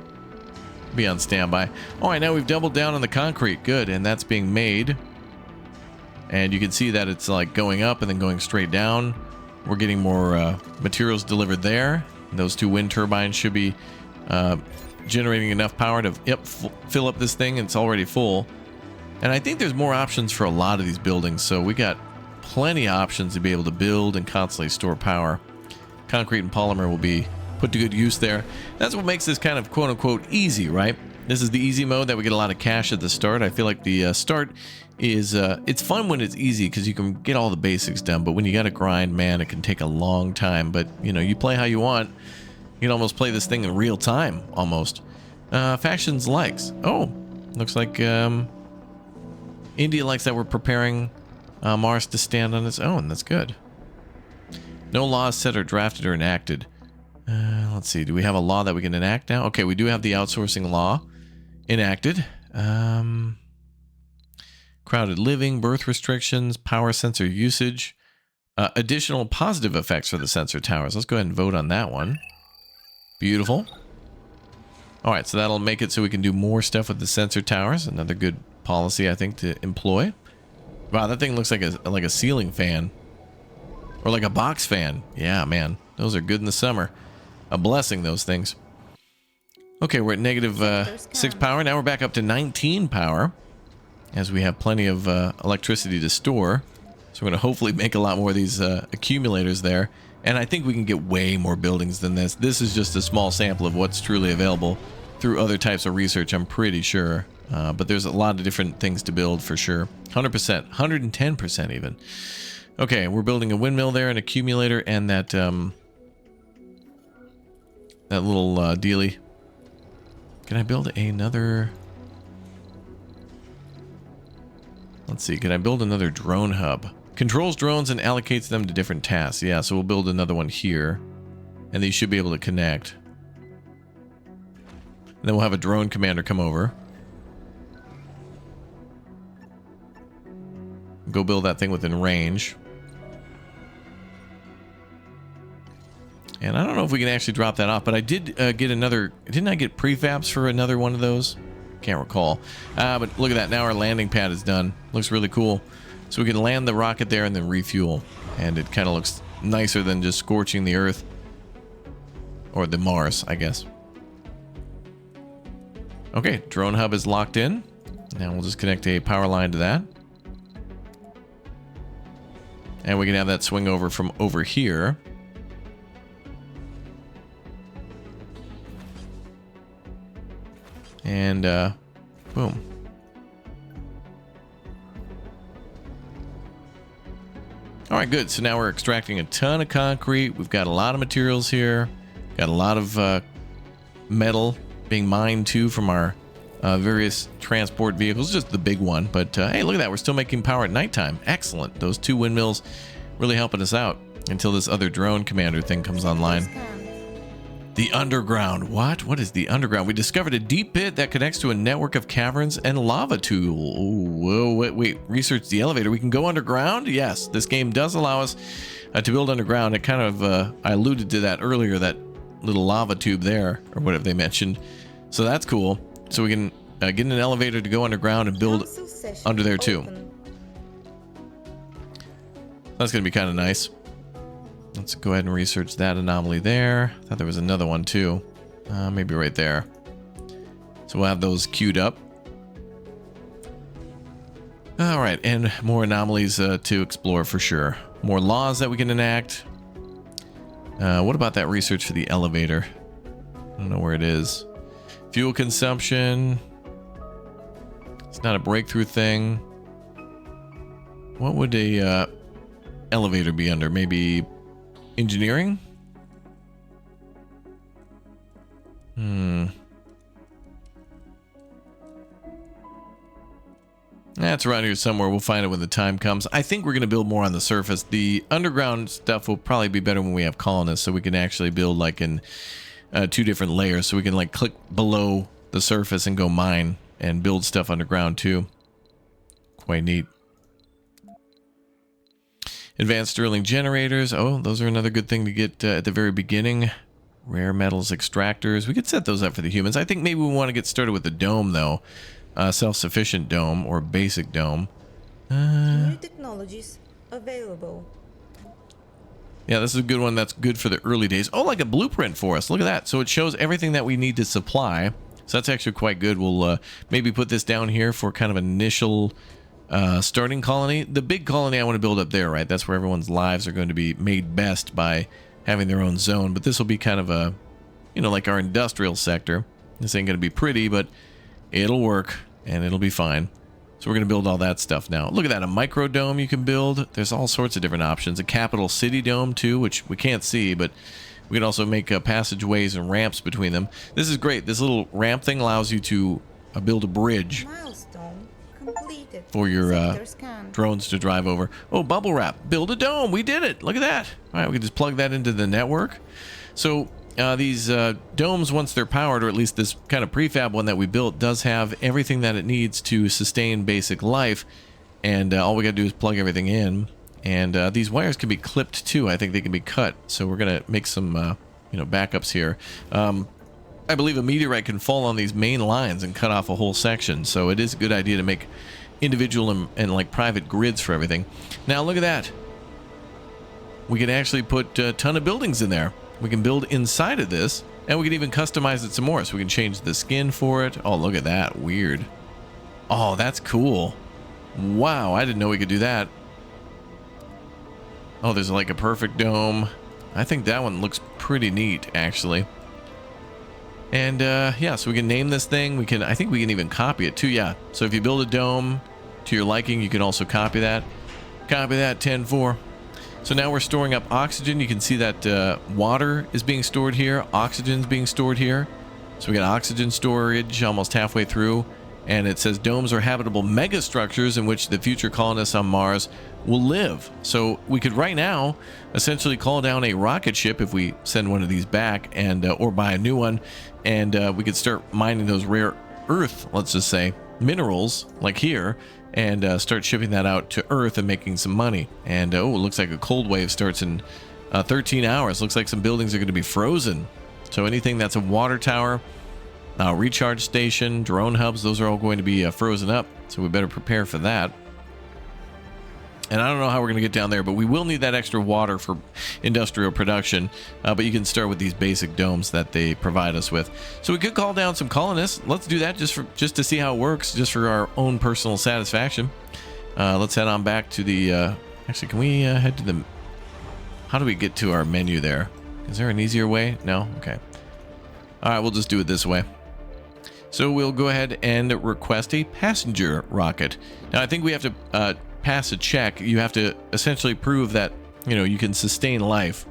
Be on standby. All right, now we've doubled down on the concrete. Good, and that's being made. And you can see that it's like going up and then going straight down. We're getting more materials delivered there. And those two wind turbines should be generating enough power to fill up this thing. It's already full. And I think there's more options for a lot of these buildings. So we got plenty of options to be able to build and constantly store power. Concrete and polymer will be put to good use there. That's what makes this kind of quote-unquote easy, right? This is the easy mode that we get a lot of cash at the start. I feel like the start is, it's fun when it's easy because you can get all the basics done. But when you got to grind, man, it can take a long time. But, you know, you play how you want. You can almost play this thing in real time, almost. Factions likes. Oh, looks like, India likes that we're preparing Mars to stand on its own. That's good. No laws set or drafted or enacted. Let's see. Do we have a law that we can enact now? Okay, we do have the outsourcing law enacted. Crowded living, birth restrictions, power sensor usage. Additional positive effects for the sensor towers. Let's go ahead and vote on that one. Beautiful. All right, so that'll make it so we can do more stuff with the sensor towers. Another good policy, I think, to employ. Wow, that thing looks like a ceiling fan. Or like a box fan. Yeah, man. Those are good in the summer. A blessing, those things. Okay, we're at negative 6 power. Now we're back up to 19 power. As we have plenty of electricity to store. So we're going to hopefully make a lot more of these accumulators there. And I think we can get way more buildings than this. This is just a small sample of what's truly available through other types of research, I'm pretty sure. But there's a lot of different things to build for sure. 100%, 110% even. Okay, we're building a windmill there, an accumulator, and that little dealie. Can I build another... Let's see, can I build another drone hub? Controls drones and allocates them to different tasks. Yeah, so we'll build another one here. And these should be able to connect. And then we'll have a drone commander come over. Go build that thing within range. And I don't know if we can actually drop that off, but I did get another... Didn't I get prefabs for another one of those? Can't recall. But look at that. Now our landing pad is done. Looks really cool. So we can land the rocket there and then refuel. And it kind of looks nicer than just scorching the Earth. Or the Mars, I guess. Okay, drone hub is locked in. Now we'll just connect a power line to that. And we can have that swing over from over here. And, boom. Alright, good. So now we're extracting a ton of concrete. We've got a lot of materials here. Got a lot of metal being mined, too, from our various transport vehicles. Just the big one. But, hey, look at that. We're still making power at nighttime. Excellent. Those 2 windmills really helping us out until this other drone commander thing comes online. The underground. What? What is the underground? We discovered a deep pit that connects to a network of caverns and lava tool. Ooh, whoa, wait. Research the elevator. We can go underground? Yes, this game does allow us to build underground. It kind of, I alluded to that earlier, that little lava tube there, or whatever they mentioned. So that's cool. So we can get an elevator to go underground and build under there too. That's going to be kind of nice. Let's go ahead and research that anomaly there. I thought there was another one too. Maybe right there. So we'll have those queued up. All right, and more anomalies to explore for sure. More laws that we can enact. What about that research for the elevator? I don't know where it is. Fuel consumption. It's not a breakthrough thing. What would a elevator be under? Maybe engineering? That's around here somewhere. We'll find it when the time comes. I think we're going to build more on the surface. The underground stuff will probably be better when we have colonists, so we can actually build like in 2 different layers. So we can like click below the surface and go mine and build stuff underground too. Quite neat. Advanced Stirling generators. Oh, those are another good thing to get at the very beginning. Rare metals extractors. We could set those up for the humans. I think maybe we want to get started with the dome, though. Self-sufficient dome or basic dome. New technologies available. Yeah, this is a good one. That's good for the early days. Oh, like a blueprint for us. Look at that. So it shows everything that we need to supply. So that's actually quite good. We'll maybe put this down here for kind of an initial... starting colony. The big colony I want to build up there, right? That's where everyone's lives are going to be made best by having their own zone. But this will be kind of a, you know, like our industrial sector. This ain't going to be pretty, but it'll work and it'll be fine. So we're going to build all that stuff now. Look at that, a micro dome you can build. There's all sorts of different options. A capital city dome too, which we can't see, but we can also make passageways and ramps between them. This is great. This little ramp thing allows you to build a bridge. Milestone completed. for your Sector scan. drones to drive over. Oh, bubble wrap. Build a dome. We did it. Look at that. All right, we can just plug that into the network. So these domes, once they're powered, or at least this kind of prefab one that we built, does have everything that it needs to sustain basic life. And all we got to do is plug everything in. And these wires can be clipped too. I think they can be cut. So we're going to make some backups here. I believe a meteorite can fall on these main lines and cut off a whole section. So it is a good idea to make individual and like private grids for everything. Now look at that. We can actually put a ton of buildings in there. We can build inside of this, and we can even customize it some more. So we can change the skin for it. Oh, look at that. Weird. Oh, that's cool. Wow, I didn't know we could do that. Oh, there's like a perfect dome. I think that one looks pretty neat, actually. And yeah, so we can name this thing. I think we can even copy it too. Yeah. So if you build a dome to your liking, you can also copy that. Copy that 10-4. So now we're storing up oxygen. You can see that water is being stored here. Oxygen is being stored here. So we got oxygen storage almost halfway through. And it says domes are habitable megastructures in which the future colonists on Mars will live. So we could right now essentially call down a rocket ship if we send one of these back, and or buy a new one, and we could start mining those rare earth, let's just say, minerals like here, and start shipping that out to Earth and making some money. And oh, it looks like a cold wave starts in 13 hours. Looks like some buildings are going to be frozen. So anything that's a water tower, recharge station, drone hubs, those are all going to be frozen up. So we better prepare for that. And I don't know how we're going to get down there, but we will need that extra water for industrial production. But you can start with these basic domes that they provide us with. So we could call down some colonists. Let's do that just to see how it works, just for our own personal satisfaction. Let's head on back to the... actually, can we head to the... How do we get to our menu there? Is there an easier way? No? Okay. All right, we'll just do it this way. So we'll go ahead and request a passenger rocket. Now, I think we have to... pass a check. You have to essentially prove that you can sustain life,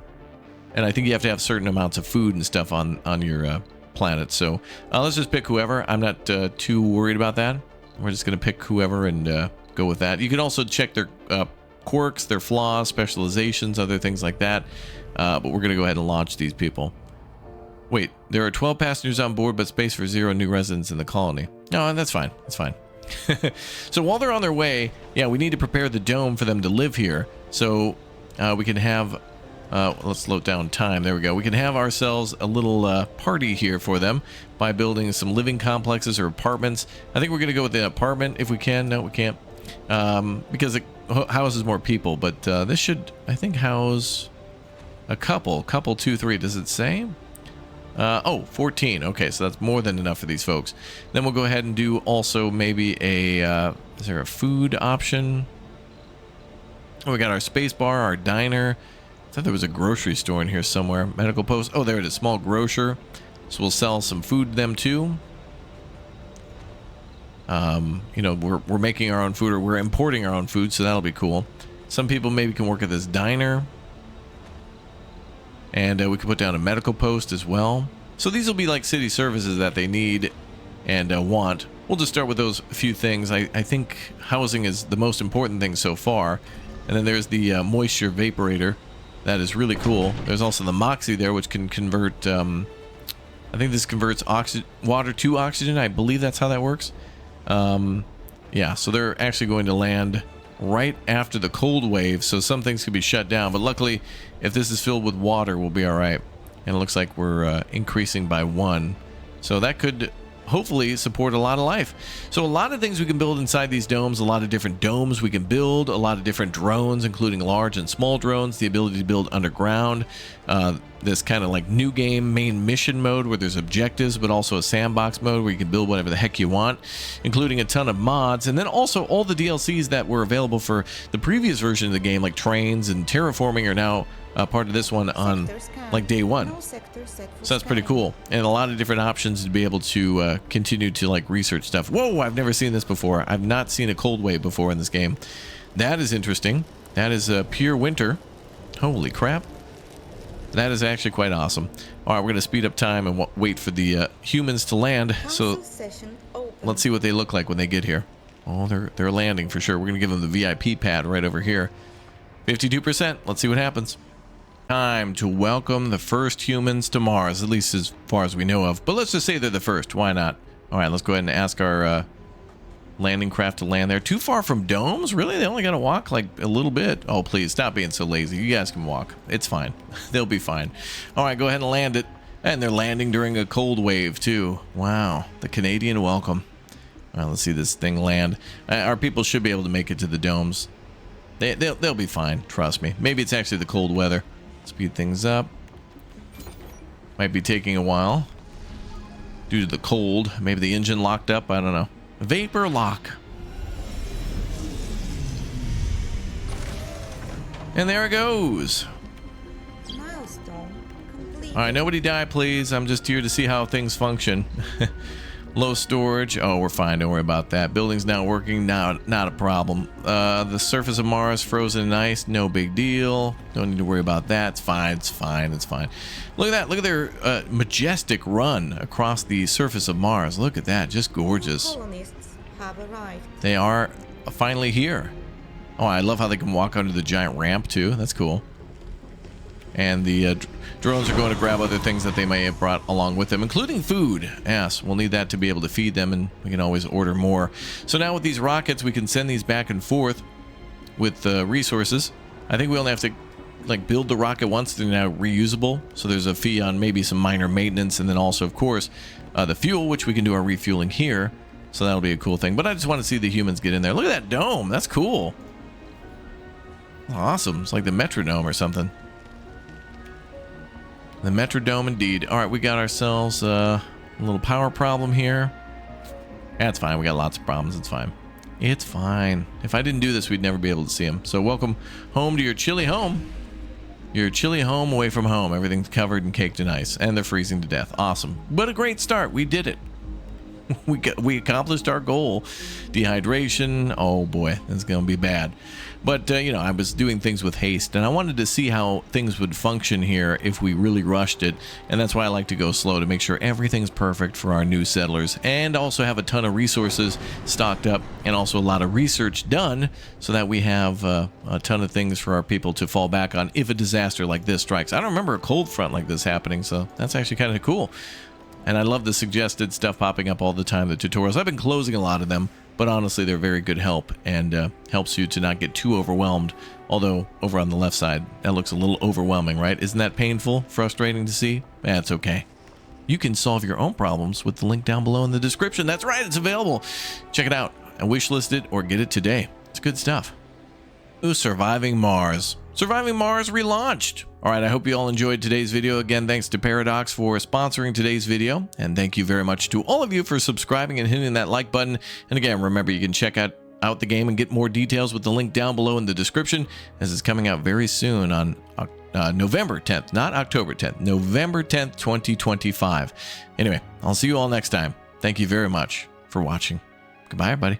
and I think you have to have certain amounts of food and stuff on your planet. So let's just pick whoever. I'm not too worried about that. We're just gonna pick whoever and go with that. You can also check their quirks, their flaws, specializations, other things like that, but we're gonna go ahead and launch these people. Wait, there are 12 passengers on board, but space for 0 new residents in the colony. No, that's fine. That's fine. So while they're on their way, yeah, we need to prepare the dome for them to live here. So we can have, let's slow down time. There we go. We can have ourselves a little party here for them by building some living complexes or apartments. I think we're going to go with the apartment if we can. No, we can't, because it houses more people. But this should, I think, house a couple, 2, 3. Does it say? Oh, 14. Okay, so that's more than enough for these folks. Then we'll go ahead and do also maybe a, is there a food option? Oh, we got our space bar, our diner. I thought there was a grocery store in here somewhere. Medical post. Oh, there it is, small grocer. So we'll sell some food to them too. We're making our own food, or we're importing our own food, so that'll be cool. Some people maybe can work at this diner. And we can put down a medical post as well. So these will be like city services that they need and want. We'll just start with those few things. I think housing is the most important thing so far. And then there's the moisture vaporator. That is really cool. There's also the Moxie there, which can convert... I think this converts water to oxygen. I believe that's how that works. Yeah, so they're actually going to land right after the cold wave, so some things could be shut down, but luckily if this is filled with water, we'll be all right. And it looks like we're increasing by 1, so that could hopefully support a lot of life. So a lot of things we can build inside these domes, a lot of different domes we can build, a lot of different drones, including large and small drones, the ability to build underground, this kind of like new game main mission mode where there's objectives, but also a sandbox mode where you can build whatever the heck you want, including a ton of mods, and then also all the DLCs that were available for the previous version of the game, like trains and terraforming, are now part of this one on like day 1. So that's pretty cool, and a lot of different options to be able to continue to like research stuff. Whoa, I've never seen this before. I've not seen a cold wave before in this game. That is interesting. That is pure winter. Holy crap. That is actually quite awesome. All right, we're going to speed up time and wait for the humans to land. So let's see what they look like when they get here. Oh, they're landing for sure. We're gonna give them the VIP pad right over here. 52%. Let's see what happens. Time to welcome the first humans to Mars, at least as far as we know of. But let's just say they're the first. Why not? All right, let's go ahead and ask our landing craft to land there. Too far from domes? Really? They only got to walk like a little bit. Oh, please stop being so lazy. You guys can walk. It's fine. They'll be fine. All right, go ahead and land it. And they're landing during a cold wave too. Wow, the Canadian welcome. All right, let's see this thing land. Our people should be able to make it to the domes. They'll be fine. Trust me. Maybe it's actually the cold weather. Speed things up. Might be taking a while due to the cold. Maybe the engine locked up. I don't know. Vapor lock. And there it goes. Milestone complete. All right, nobody die, please. I'm just here to see how things function. Low storage. Oh, we're fine. Don't worry about that. Building's now working. Not a problem. The surface of Mars frozen in ice. No big deal. Don't need to worry about that. It's fine. It's fine. It's fine. Look at that. Look at their majestic run across the surface of Mars. Look at that. Just gorgeous. Colonies have arrived. They are finally here. Oh, I love how they can walk under the giant ramp too. That's cool. And the drones are going to grab other things that they may have brought along with them, including food. Yes, we'll need that to be able to feed them, and we can always order more. So now with these rockets, we can send these back and forth with resources. I think we only have to like build the rocket once. They're now reusable, so there's a fee on maybe some minor maintenance, and then also, of course, the fuel, which we can do our refueling here. So that'll be a cool thing. But I just want to see the humans get in there. Look at that dome. That's cool. Awesome. It's like the Metrodome or something. The Metrodome indeed. All right, we got ourselves a little power problem here. That's fine. We got lots of problems. It's fine. It's fine. If I didn't do this, we'd never be able to see them. So welcome home to your chilly home. Your chilly home away from home. Everything's covered in caked in ice, and they're freezing to death. Awesome. But a great start. We did it. We accomplished our goal. Dehydration, oh boy, that's gonna be bad. But you know, I was doing things with haste, and I wanted to see how things would function here if we really rushed it, and that's why I like to go slow, to make sure everything's perfect for our new settlers, and also have a ton of resources stocked up, and also a lot of research done, so that we have a ton of things for our people to fall back on if a disaster like this strikes. I don't remember a cold front like this happening, so that's actually kind of cool. And I love the suggested stuff popping up all the time, the tutorials. I've been closing a lot of them, but honestly, they're very good help, and helps you to not get too overwhelmed. Although, over on the left side, that looks a little overwhelming, right? Isn't that painful, frustrating to see? That's okay. You can solve your own problems with the link down below in the description. That's right, it's available. Check it out and wishlist it or get it today. It's good stuff. Ooh, Surviving Mars. Surviving Mars relaunched. All right, I hope you all enjoyed today's video. Again, thanks to Paradox for sponsoring today's video. And thank you very much to all of you for subscribing and hitting that like button. And again, remember, you can check out the game and get more details with the link down below in the description, as it's coming out very soon on November 10th, not October 10th, November 10th, 2025. Anyway, I'll see you all next time. Thank you very much for watching. Goodbye, everybody.